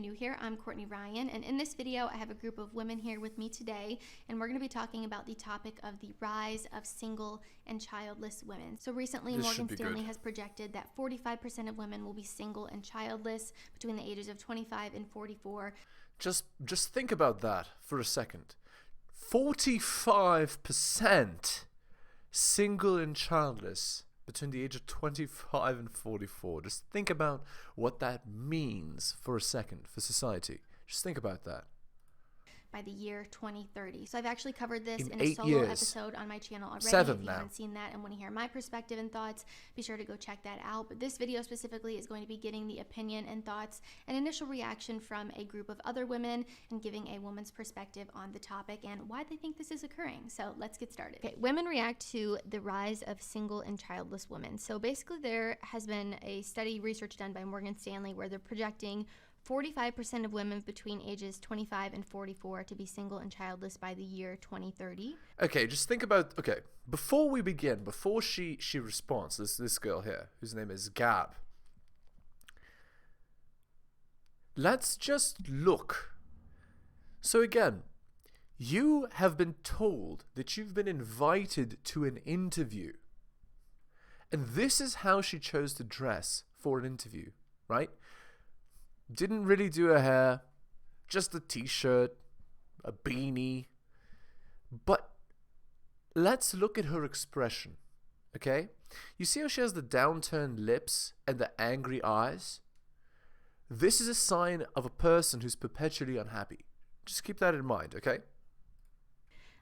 New here, I'm Courtney Ryan, and in this video I have a group of women here with me today, and we're going to be talking about the topic of the rise of single and childless women. So recently Morgan Stanley has projected that 45% of women will be single and childless between the ages of 25 and 44. Just think about that for a second. 45% single and childless between the age of 25 and 44. Just think about what that means for a second for society. Just think about that. By the year 2030. So I've actually covered this in a a solo episode on my channel already. 7 if you now. haven't seen that and want to hear my perspective and thoughts, be sure to go check that out. But this video specifically is going to be getting the opinion and thoughts and initial reaction from a group of other women and giving a woman's perspective on the topic and why they think this is occurring. So let's get started. Okay, women react to the rise of single and childless women. So basically there has been a study research done by Morgan Stanley where they're projecting 45% of women between ages 25 and 44 to be single and childless by the year 2030. Okay, just think about, before we begin, before she responds, this girl here, whose name is Gab, let's just look. So again, you have been told that you've been invited to an interview. And this is how she chose to dress for an interview, right? Didn't really do her hair, just a t-shirt, a beanie. But let's look at her expression, okay? You see how she has the downturned lips and the angry eyes? This is a sign of a person who's perpetually unhappy. Just keep that in mind, okay?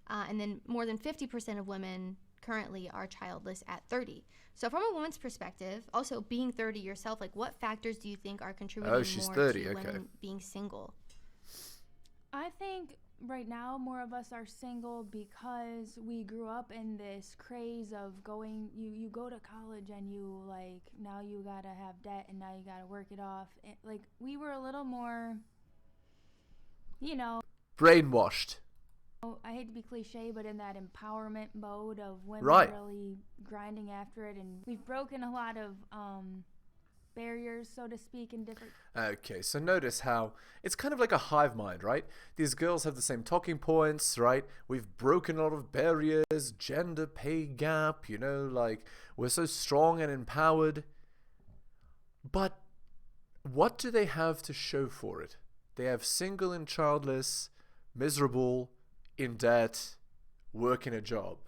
And then more than 50% of women currently are childless at 30. So from a woman's perspective, also being 30 yourself, like what factors do you think are contributing more to women being single? I think right now more of us are single because we grew up in this craze of going, you go to college and you like, now you gotta have debt and now you gotta work it off. Like we were a little more, brainwashed. I hate to be cliche, but in that empowerment mode of women really grinding after it, and we've broken a lot of barriers, so to speak, in different... Okay, so notice how it's kind of like a hive mind, right? These girls have the same talking points, right? We've broken a lot of barriers, gender pay gap, like we're so strong and empowered. But what do they have to show for it? They have single and childless, miserable, in debt, working a job.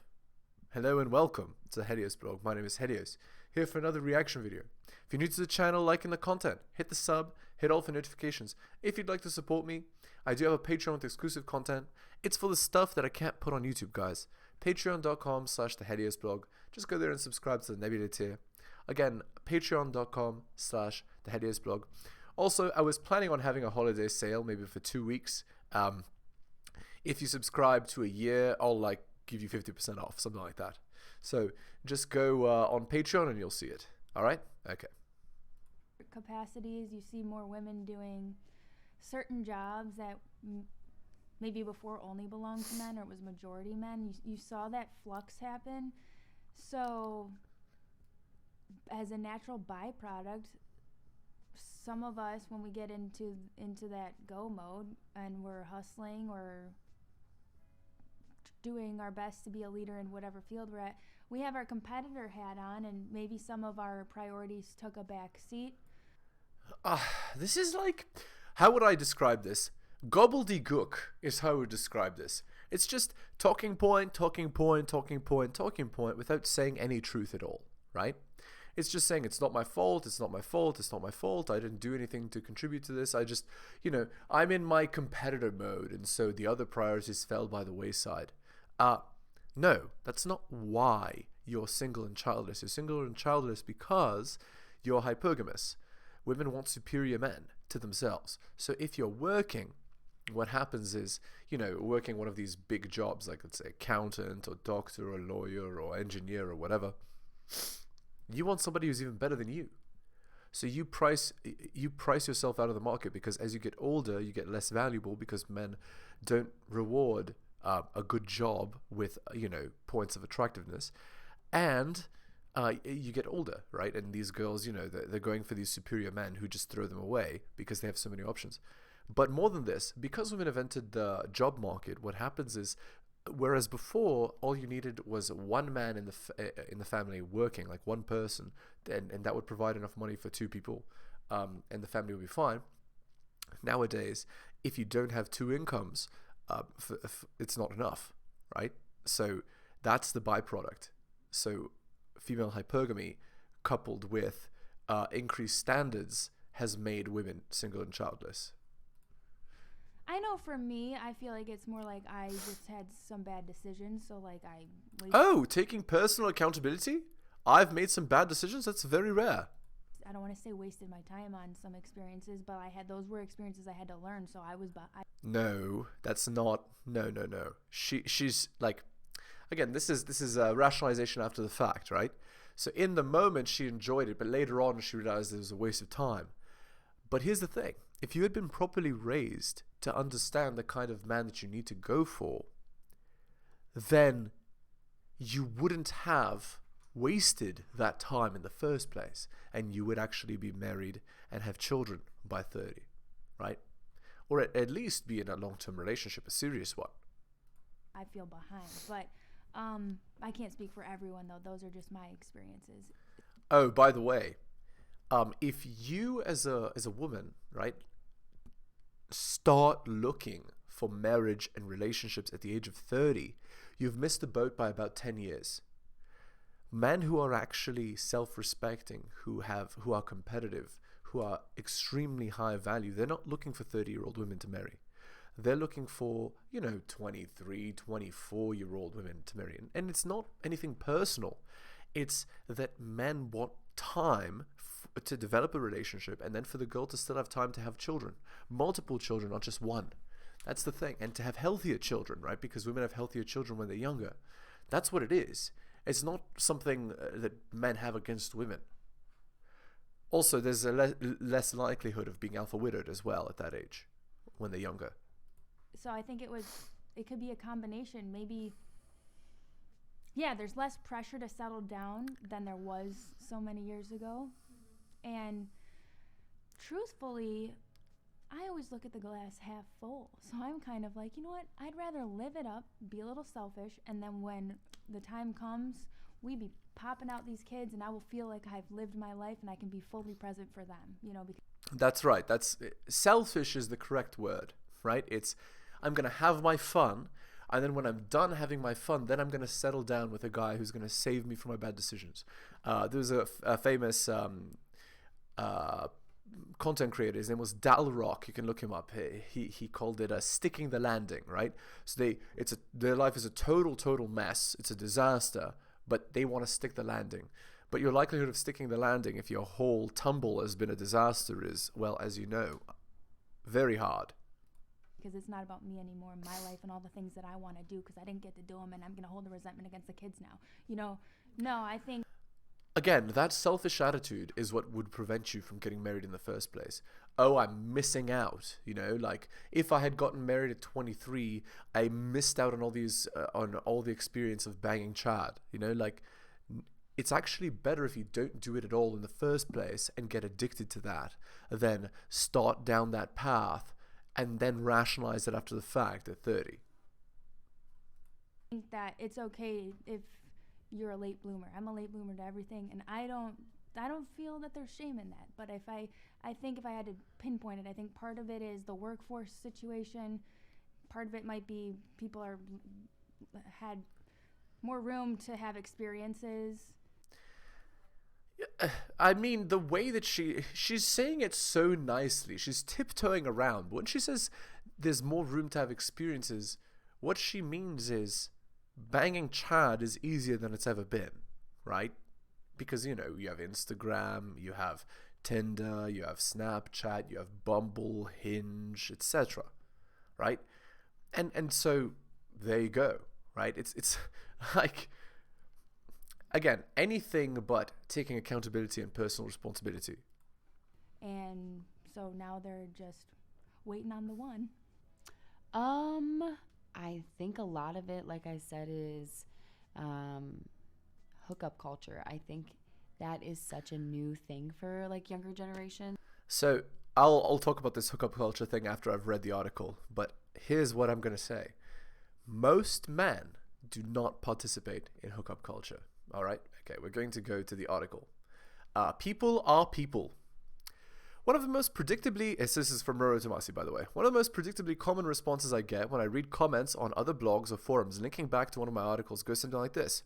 Hello and welcome to the Helios blog. My name is Helios, here for another reaction video. If you're new to the channel, liking the content, hit the sub, hit all for notifications. If you'd like to support me, I do have a Patreon with exclusive content. It's for the stuff that I can't put on YouTube, guys. Patreon.com/theheliosblog. Just go there and subscribe to the Nebula tier. Again, Patreon.com/theheliosblog. Also, I was planning on having a holiday sale, maybe for 2 weeks. If you subscribe to a year, I'll give you 50% off, something like that. So just go on Patreon and you'll see it. All right? Okay. Capacities, you see more women doing certain jobs that maybe before only belonged to men or it was majority men. You saw that flux happen. So as a natural byproduct, some of us, when we get into that go mode and we're hustling or doing our best to be a leader in whatever field we're at, we have our competitor hat on and maybe some of our priorities took a back seat. This is like, how would I describe this? Gobbledygook is how I would describe this. It's just talking point, talking point, talking point, talking point without saying any truth at all, right? It's just saying it's not my fault, it's not my fault, it's not my fault, I didn't do anything to contribute to this, I just, I'm in my competitor mode and so the other priorities fell by the wayside. No, that's not why you're single and childless. You're single and childless because you're hypergamous. Women want superior men to themselves. So if you're working, what happens is, working one of these big jobs, like let's say accountant or doctor or lawyer or engineer or whatever, you want somebody who's even better than you. So you price yourself out of the market because as you get older, you get less valuable because men don't reward a good job with, points of attractiveness. And you get older, right? And these girls, they're going for these superior men who just throw them away because they have so many options. But more than this, because women have entered the job market, what happens is, whereas before all you needed was one man in the family working, like one person, and that would provide enough money for two people, and the family would be fine. Nowadays, if you don't have two incomes, it's not enough, right? So that's the byproduct. So female hypergamy, coupled with increased standards, has made women single and childless. I know for me, I feel like it's more like I just had some bad decisions, so like I... Oh, taking personal accountability? I've made some bad decisions? That's very rare. I don't want to say wasted my time on some experiences, but those were experiences I had to learn, so I was... No, that's not... No. She's like... Again, this is a rationalization after the fact, right? So in the moment, she enjoyed it, but later on, she realized it was a waste of time. But here's the thing. If you had been properly raised to understand the kind of man that you need to go for, then you wouldn't have wasted that time in the first place, and you would actually be married and have children by 30, right? Or at least be in a long-term relationship, a serious one. I feel behind, but I can't speak for everyone, though. Those are just my experiences. Oh, by the way, if you as a woman, right, start looking for marriage and relationships at the age of 30, you've missed the boat by about 10 years. Men who are actually self-respecting, who are competitive, who are extremely high value, they're not looking for 30-year-old women to marry. They're looking for, 23, 24-year-old women to marry. And it's not anything personal. It's that men want time to develop a relationship, and then for the girl to still have time to have children. Multiple children, not just one. That's the thing. And to have healthier children, right? Because women have healthier children when they're younger. That's what it is. It's not something that men have against women. Also, there's a less likelihood of being alpha widowed as well at that age when they're younger. So I think it could be a combination. Maybe, yeah, there's less pressure to settle down than there was so many years ago. And truthfully, I always look at the glass half full. So I'm kind of like, you know what? I'd rather live it up, be a little selfish, and then when the time comes, we be popping out these kids, and I will feel like I've lived my life and I can be fully present for them, because That's right. Selfish is the correct word, right? I'm going to have my fun, and then when I'm done having my fun, then I'm going to settle down with a guy who's going to save me from my bad decisions. There was a famous content creator. His name was Dalrock. You can look him up. He called it sticking the landing, right? So their life is a total mess. It's a disaster, but they want to stick the landing. But your likelihood of sticking the landing if your whole tumble has been a disaster is, well, as you know, very hard. Because it's not about me anymore, my life and all the things that I want to do because I didn't get to do them, and I'm going to hold the resentment against the kids now. No, I think... Again, that selfish attitude is what would prevent you from getting married in the first place. Oh, I'm missing out. Like if I had gotten married at 23, I missed out on all the experience of banging Chad. Like it's actually better if you don't do it at all in the first place and get addicted to that, than start down that path and then rationalize it after the fact at 30. I think that it's okay if you're a late bloomer. I'm a late bloomer to everything, and I don't feel that there's shame in that. But I think if I had to pinpoint it, I think part of it is the workforce situation. Part of it might be people had more room to have experiences. I mean, the way that she's saying it so nicely, she's tiptoeing around. But when she says there's more room to have experiences, what she means is banging Chad is easier than it's ever been, right? Because, you have Instagram, you have Tinder, you have Snapchat, you have Bumble, Hinge, etc., right? And so there you go, right? It's like... Again, anything but taking accountability and personal responsibility. And so now they're just waiting on the one. I think a lot of it, like I said, is hookup culture. I think that is such a new thing for like younger generation. So I'll talk about this hookup culture thing after I've read the article, but here's what I'm going to say. Most men do not participate in hookup culture. All right? Okay, we're going to go to the article. People are people. One of the most predictably, this is from Roro Tomasi, by the way, one of the most predictably common responses I get when I read comments on other blogs or forums linking back to one of my articles goes something like this.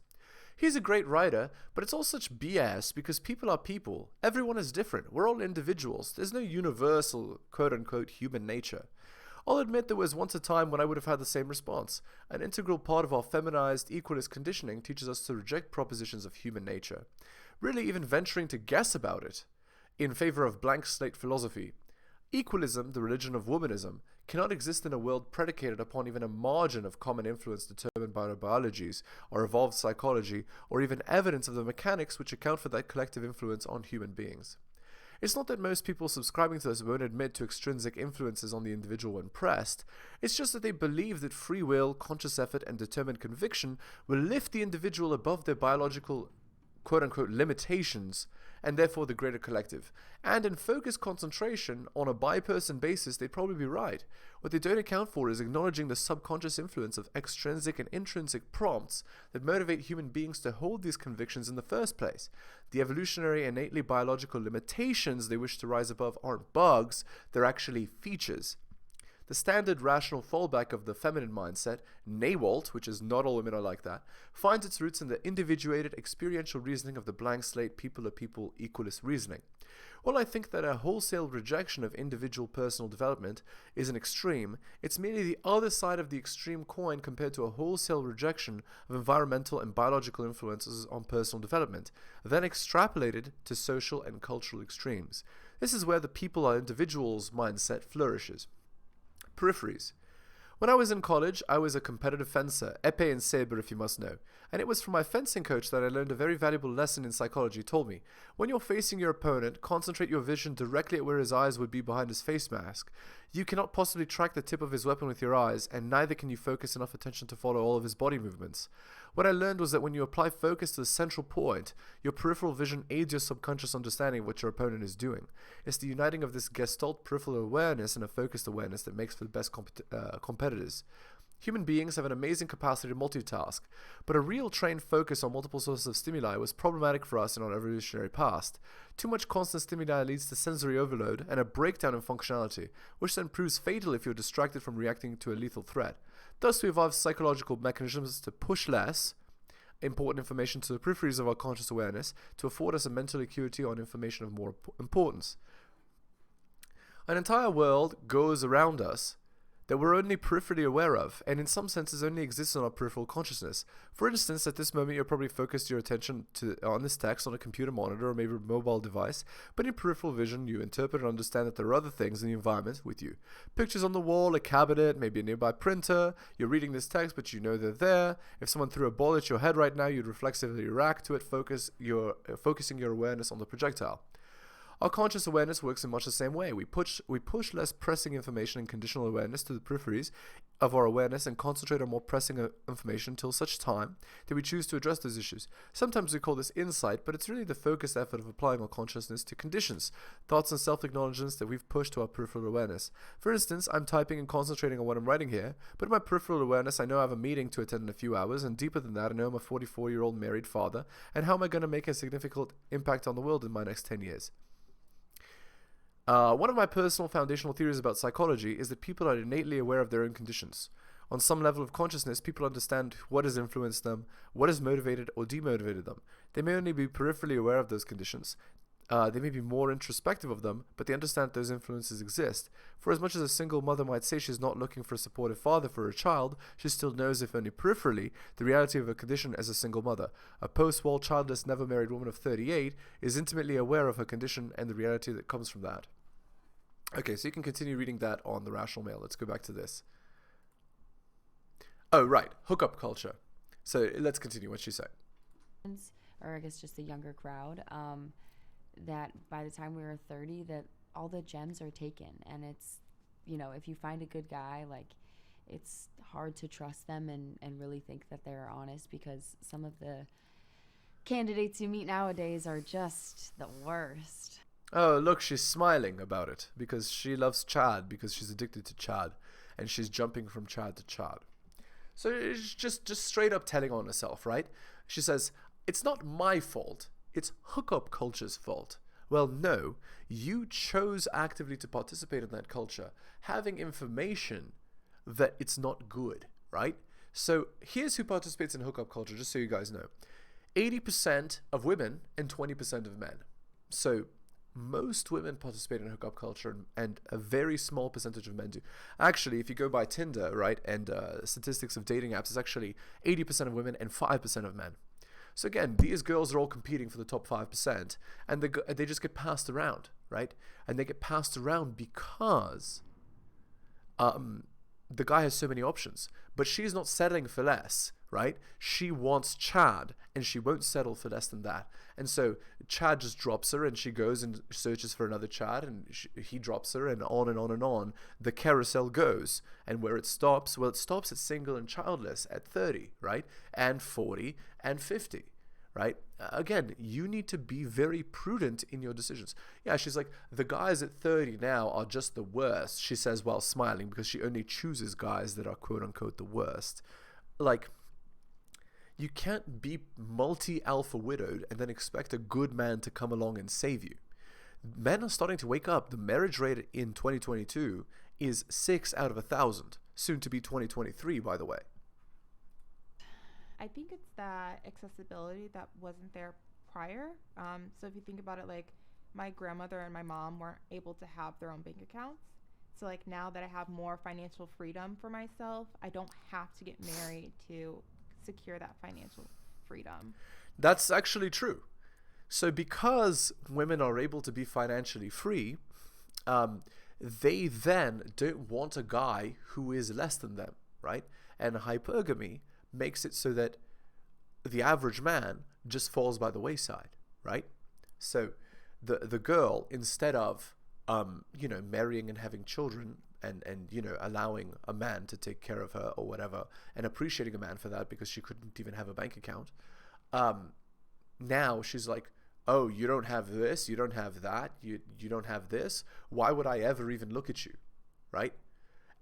He's a great writer, but it's all such BS because people are people. Everyone is different. We're all individuals. There's no universal, quote-unquote, human nature. I'll admit there was once a time when I would have had the same response. An integral part of our feminized, equalist conditioning teaches us to reject propositions of human nature, really even venturing to guess about it, in favor of blank slate philosophy. Equalism, the religion of womanism, cannot exist in a world predicated upon even a margin of common influence determined by our biologies, or evolved psychology, or even evidence of the mechanics which account for that collective influence on human beings. It's not that most people subscribing to this won't admit to extrinsic influences on the individual when pressed. It's just that they believe that free will, conscious effort, and determined conviction will lift the individual above their biological quote-unquote limitations, and therefore the greater collective. And in focused concentration on a by-person basis, they'd probably be right. What they don't account for is acknowledging the subconscious influence of extrinsic and intrinsic prompts that motivate human beings to hold these convictions in the first place. The evolutionary, innately biological limitations they wish to rise above aren't bugs, they're actually features. The standard rational fallback of the feminine mindset, nawalt, which is not all women are like that, finds its roots in the individuated experiential reasoning of the blank slate people are people equalist reasoning. While I think that a wholesale rejection of individual personal development is an extreme, it's merely the other side of the extreme coin compared to a wholesale rejection of environmental and biological influences on personal development, then extrapolated to social and cultural extremes. This is where the people are individuals mindset flourishes. Peripheries. When I was in college, I was a competitive fencer, épée and sabre if you must know, and it was from my fencing coach that I learned a very valuable lesson in psychology. He told me, when you're facing your opponent, concentrate your vision directly at where his eyes would be behind his face mask. You cannot possibly track the tip of his weapon with your eyes, and neither can you focus enough attention to follow all of his body movements. What I learned was that when you apply focus to the central point, your peripheral vision aids your subconscious understanding of what your opponent is doing. It's the uniting of this gestalt peripheral awareness and a focused awareness that makes for the best competitors. Human beings have an amazing capacity to multitask, but a real trained focus on multiple sources of stimuli was problematic for us in our evolutionary past. Too much constant stimuli leads to sensory overload and a breakdown in functionality, which then proves fatal if you're distracted from reacting to a lethal threat. Thus, we evolved psychological mechanisms to push less important information to the peripheries of our conscious awareness to afford us a mental acuity on information of more importance. An entire world goes around us that we're only peripherally aware of, and in some senses only exists on our peripheral consciousness. For instance, at this moment you're probably focused your attention on this text on a computer monitor or maybe a mobile device, but in peripheral vision you interpret and understand that there are other things in the environment with you. Pictures on the wall, a cabinet, maybe a nearby printer, you're reading this text but you know they're there. If someone threw a ball at your head right now, you'd reflexively react to it, focusing your awareness on the projectile. Our conscious awareness works in much the same way. We push less pressing information and conditional awareness to the peripheries of our awareness and concentrate on more pressing information until such time that we choose to address those issues. Sometimes we call this insight, but it's really the focused effort of applying our consciousness to conditions, thoughts and self-acknowledgements that we've pushed to our peripheral awareness. For instance, I'm typing and concentrating on what I'm writing here, but in my peripheral awareness I know I have a meeting to attend in a few hours, and deeper than that I know I'm a 44-year-old married father, and how am I going to make a significant impact on the world in my next 10 years? One of my personal foundational theories about psychology is that people are innately aware of their own conditions. On some level of consciousness, people understand what has influenced them, what has motivated or demotivated them. They may only be peripherally aware of those conditions. They may be more introspective of them, but they understand that those influences exist. For as much as a single mother might say she's not looking for a supportive father for her child, she still knows, if only peripherally, the reality of her condition as a single mother. A post-war, childless, never married woman of 38 is intimately aware of her condition and the reality that comes from that. Okay, so you can continue reading that on the Rational Mail. Let's go back to this. Oh, right. Hookup culture. So let's continue what she said. Or I guess just the younger crowd, that by the time we were 30, that all the gems are taken. And it's, you know, if you find a good guy, like, it's hard to trust them and really think that they're honest, because some of the candidates you meet nowadays are just the worst. Oh, look, she's smiling about it because she loves Chad, because she's addicted to Chad, and she's jumping from Chad to Chad. So it's just straight up telling on herself, right? She says, it's not my fault, it's hookup culture's fault. Well, no, you chose actively to participate in that culture, having information that it's not good, right? So here's who participates in hookup culture, just so you guys know. 80% of women and 20% of men. So most women participate in hookup culture, and a very small percentage of men do. Actually, if you go by Tinder, right, and statistics of dating apps, it's actually 80% of women and 5% of men. So again, these girls are all competing for the top 5%, and they just get passed around, right? And they get passed around because the guy has so many options, but she's not settling for less, right? She wants Chad, and she won't settle for less than that. And so Chad just drops her, and she goes and searches for another Chad, and he drops her, and on and on and on. The carousel goes. And where it stops? Well, it stops at single and childless at 30, right? And 40 and 50, right? Again, you need to be very prudent in your decisions. Yeah, she's like, the guys at 30 now are just the worst, she says while smiling, because she only chooses guys that are quote-unquote the worst. Like, you can't be multi-alpha widowed and then expect a good man to come along and save you. Men are starting to wake up. The marriage rate in 2022 is 6 out of 1,000. Soon to be 2023, by the way. I think it's that accessibility that wasn't there prior. So if you think about it, like my grandmother and my mom weren't able to have their own bank accounts. So like now that I have more financial freedom for myself, I don't have to get married to secure that financial freedom. That's actually true. So because women are able to be financially free, they then don't want a guy who is less than them, right? And hypergamy makes it so that the average man just falls by the wayside, right? So the girl, instead of marrying and having children and allowing a man to take care of her or whatever, and appreciating a man for that because she couldn't even have a bank account, now she's like, oh, you don't have this, you don't have that, you don't have this, why would I ever even look at you, right?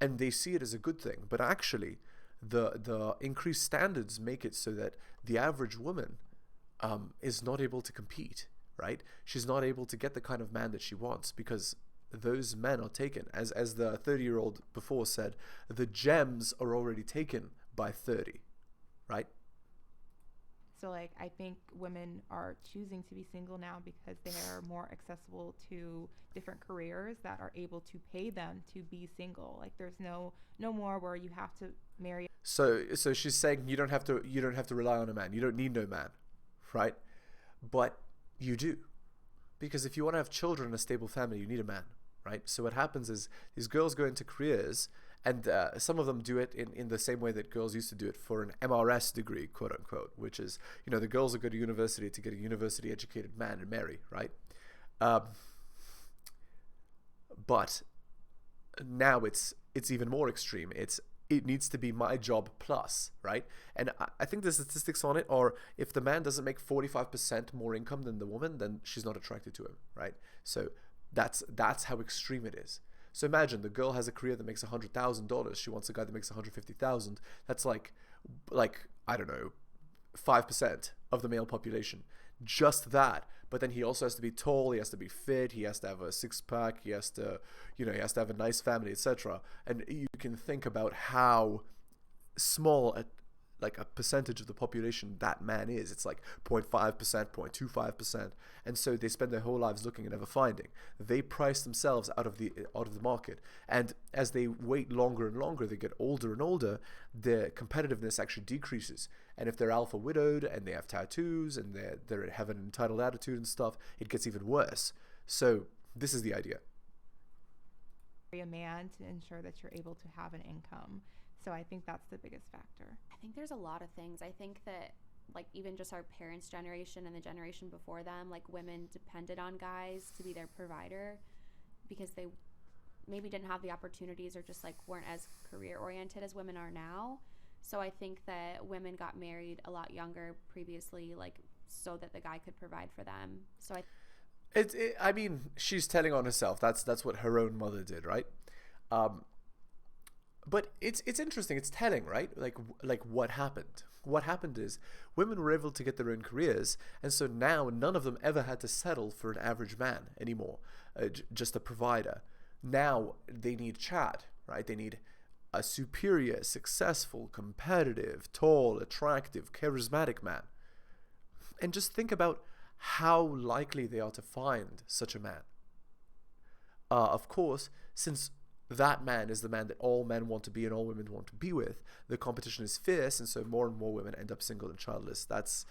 And they see it as a good thing, but actually the increased standards make it so that the average woman is not able to compete, right? She's not able to get the kind of man that she wants because those men are taken. As the 30-year-old before said, the gems are already taken by 30, right? So like I think women are choosing to be single now because they are more accessible to different careers that are able to pay them to be single. Like there's no more where you have to marry. So she's saying you don't have to rely on a man. You don't need no man, right? But you do. Because if you want to have children and a stable family, you need a man, right? So what happens is these girls go into careers, and some of them do it in the same way that girls used to do it for an MRS degree, quote unquote, which is, the girls will go to university to get a university educated man and marry, right? But now it's even more extreme. It needs to be my job plus, right? And I think the statistics on it are, if the man doesn't make 45% more income than the woman, then she's not attracted to him, right? So that's how extreme it is. So imagine the girl has a career that makes $100,000. She wants a guy that makes $150,000. That's like I don't know, 5% of the male population. Just that. But then he also has to be tall. He has to be fit. He has to have a six-pack. He has to have a nice family, etc. And you can think about how small a percentage of the population that man is. It's like 0.5%, 0.25%. And so they spend their whole lives looking and never finding. They price themselves out of the market. And as they wait longer and longer, they get older and older, their competitiveness actually decreases. And if they're alpha widowed and they have tattoos and they have an entitled attitude and stuff, it gets even worse. So this is the idea. A man to ensure that you're able to have an income. So I think that's the biggest factor. I think there's a lot of things. I think that like even just our parents' generation and the generation before them, like women depended on guys to be their provider because they maybe didn't have the opportunities or just like weren't as career oriented as women are now. So I think that women got married a lot younger previously, like so that the guy could provide for them. So I mean, she's telling on herself. That's what her own mother did, right? But it's interesting. It's telling, right? Like what happened? What happened is women were able to get their own careers, and so now none of them ever had to settle for an average man anymore, just a provider. Now they need Chad, right? They need a superior, successful, competitive, tall, attractive, charismatic man. And just think about how likely they are to find such a man. Of course, since that man is the man that all men want to be and all women want to be with, the competition is fierce, and so more and more women end up single and childless. That's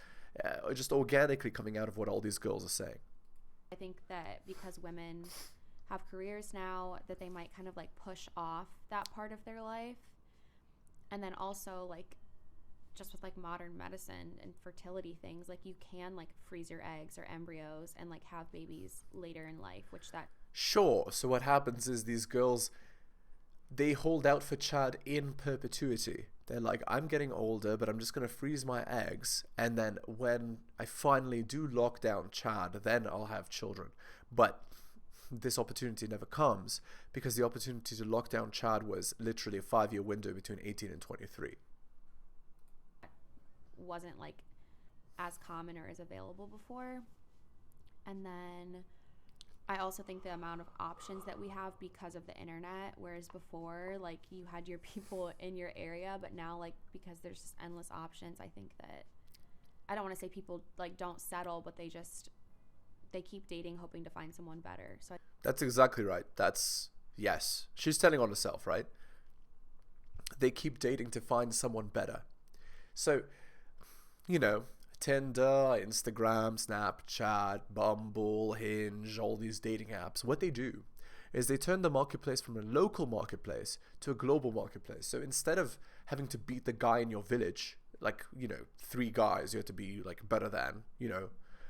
just organically coming out of what all these girls are saying. I think that because women have careers now, that they might kind of like push off that part of their life. And then also like just with like modern medicine and fertility things, like you can like freeze your eggs or embryos and like have babies later in life, which that... Sure. So what happens is these girls, they hold out for Chad in perpetuity. They're like, I'm getting older, but I'm just going to freeze my eggs. And then when I finally do lock down Chad, then I'll have children. But this opportunity never comes because the opportunity to lock down Chad was literally a 5-year window between 18 and 23. Wasn't like as common or as available before. And then I also think the amount of options that we have because of the internet, whereas before like you had your people in your area, but now like because there's just endless options, I think that, I don't want to say people like don't settle, but they keep dating hoping to find someone better. So that's exactly right. Yes, she's telling on herself, right? They keep dating to find someone better. So, you know, Tinder, Instagram, Snapchat, Bumble, Hinge, all these dating apps, what they do is they turn the marketplace from a local marketplace to a global marketplace. So instead of having to beat the guy in your village, like, 3 guys you have to be like better than,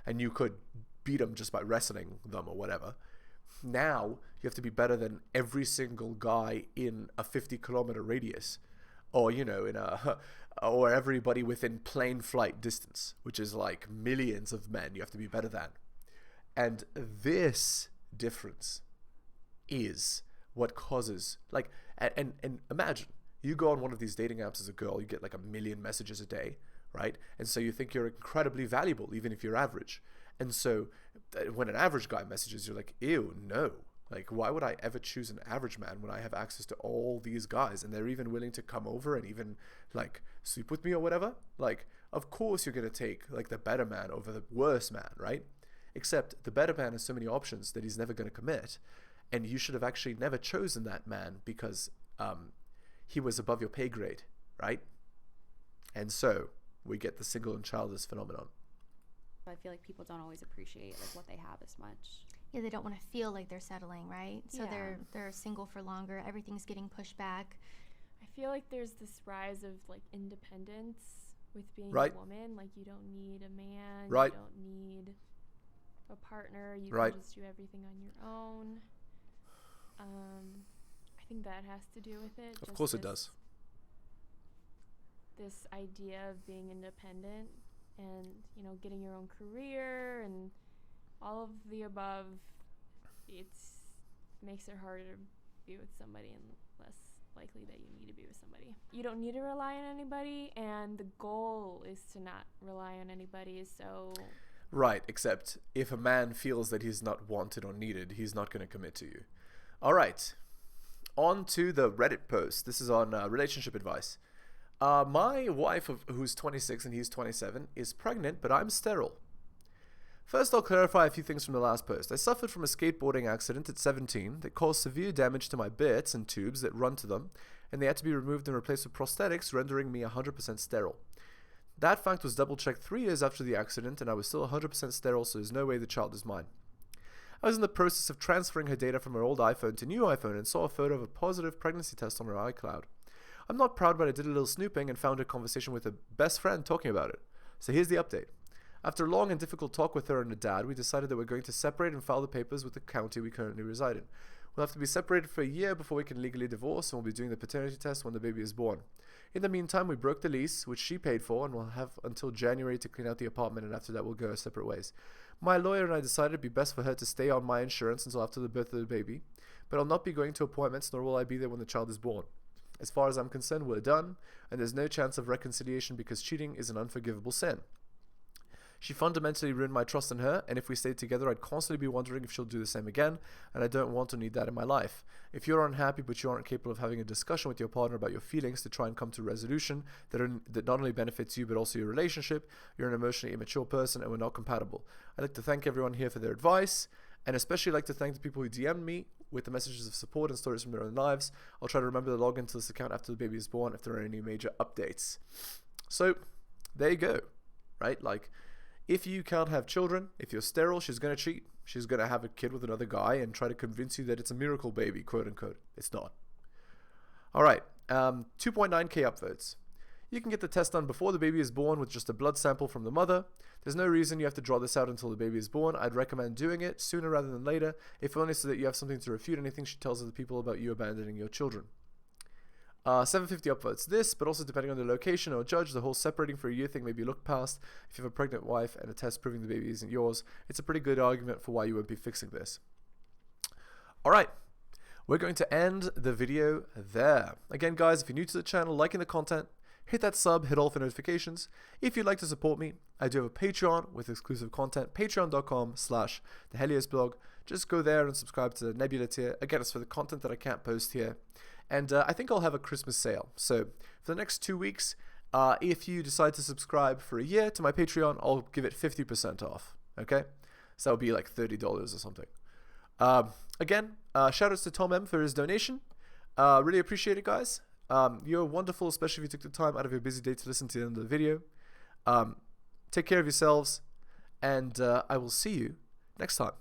and you could beat them just by wrestling them or whatever. Now you have to be better than every single guy in a 50-kilometer radius, or or everybody within plane flight distance, which is like millions of men you have to be better than. And this difference is what causes and imagine you go on one of these dating apps as a girl, you get like 1 million messages a day, right? And so you think you're incredibly valuable even if you're average. And so when an average guy messages, you're like, ew, no. Like, why would I ever choose an average man when I have access to all these guys and they're even willing to come over and even like sleep with me or whatever? Like, of course you're going to take like the better man over the worse man, right? Except the better man has so many options that he's never going to commit. And you should have actually never chosen that man because he was above your pay grade, right? And so we get the single and childless phenomenon. I feel like people don't always appreciate like what they have as much. Yeah, they don't want to feel like they're settling, right? So Yeah. they're single for longer. Everything's getting pushed back. I feel like there's this rise of like independence with being Right. a woman. Like you don't need a man. Right. You don't need a partner. You Right. can just do everything on your own. I think that has to do with it. Of course it does. This idea of being independent and, getting your own career and all of the above, makes it harder to be with somebody and less likely that you need to be with somebody. You don't need to rely on anybody, and the goal is to not rely on anybody, so... Right, except if a man feels that he's not wanted or needed, he's not going to commit to you. All right, on to the Reddit post. This is on relationship advice. My wife, who's 26 and he's 27, is pregnant, but I'm sterile. First, I'll clarify a few things from the last post. I suffered from a skateboarding accident at 17 that caused severe damage to my bits and tubes that run to them, and they had to be removed and replaced with prosthetics, rendering me 100% sterile. That fact was double-checked 3 years after the accident, and I was still 100% sterile, so there's no way the child is mine. I was in the process of transferring her data from her old iPhone to new iPhone and saw a photo of a positive pregnancy test on her iCloud. I'm not proud, but I did a little snooping and found a conversation with a best friend talking about it. So here's the update. After a long and difficult talk with her and her dad, we decided that we're going to separate and file the papers with the county we currently reside in. We'll have to be separated for a year before we can legally divorce, and we'll be doing the paternity test when the baby is born. In the meantime, we broke the lease, which she paid for, and we'll have until January to clean out the apartment, and after that we'll go our separate ways. My lawyer and I decided it'd be best for her to stay on my insurance until after the birth of the baby, but I'll not be going to appointments, nor will I be there when the child is born. As far as I'm concerned, we're done, and there's no chance of reconciliation because cheating is an unforgivable sin. She fundamentally ruined my trust in her, and if we stayed together, I'd constantly be wondering if she'll do the same again, and I don't want or need that in my life. If you're unhappy but you aren't capable of having a discussion with your partner about your feelings to try and come to a resolution that not only benefits you but also your relationship, you're an emotionally immature person and we're not compatible. I'd like to thank everyone here for their advice, and especially like to thank the people who DM'd me with the messages of support and stories from their own lives. I'll try to remember to log into this account after the baby is born if there are any major updates. So, there you go, right? Like, if you can't have children, if you're sterile, she's going to cheat. She's going to have a kid with another guy and try to convince you that it's a miracle baby, quote unquote. It's not. All right, 2.9k upvotes. You can get the test done before the baby is born with just a blood sample from the mother. There's no reason you have to draw this out until the baby is born. I'd recommend doing it sooner rather than later, if only so that you have something to refute anything she tells other people about you abandoning your children. 750 upvotes. This, but also depending on the location or judge, the whole separating for a year thing may be looked past. If you have a pregnant wife and a test proving the baby isn't yours, it's a pretty good argument for why you won't be fixing this. Alright, we're going to end the video there. Again guys, if you're new to the channel, liking the content, hit that sub, hit all for notifications. If you'd like to support me, I do have a Patreon with exclusive content, patreon.com/theheliosblog. Just go there and subscribe to the Nebula tier. Again, it's for the content that I can't post here. And I think I'll have a Christmas sale. So for the next 2 weeks, if you decide to subscribe for a year to my Patreon, I'll give it 50% off. Okay? So that'll be like $30 or something. Again, shout outs to Tom M for his donation. Really appreciate it, guys. You're wonderful, especially if you took the time out of your busy day to listen to the end of the video. Take care of yourselves, and I will see you next time.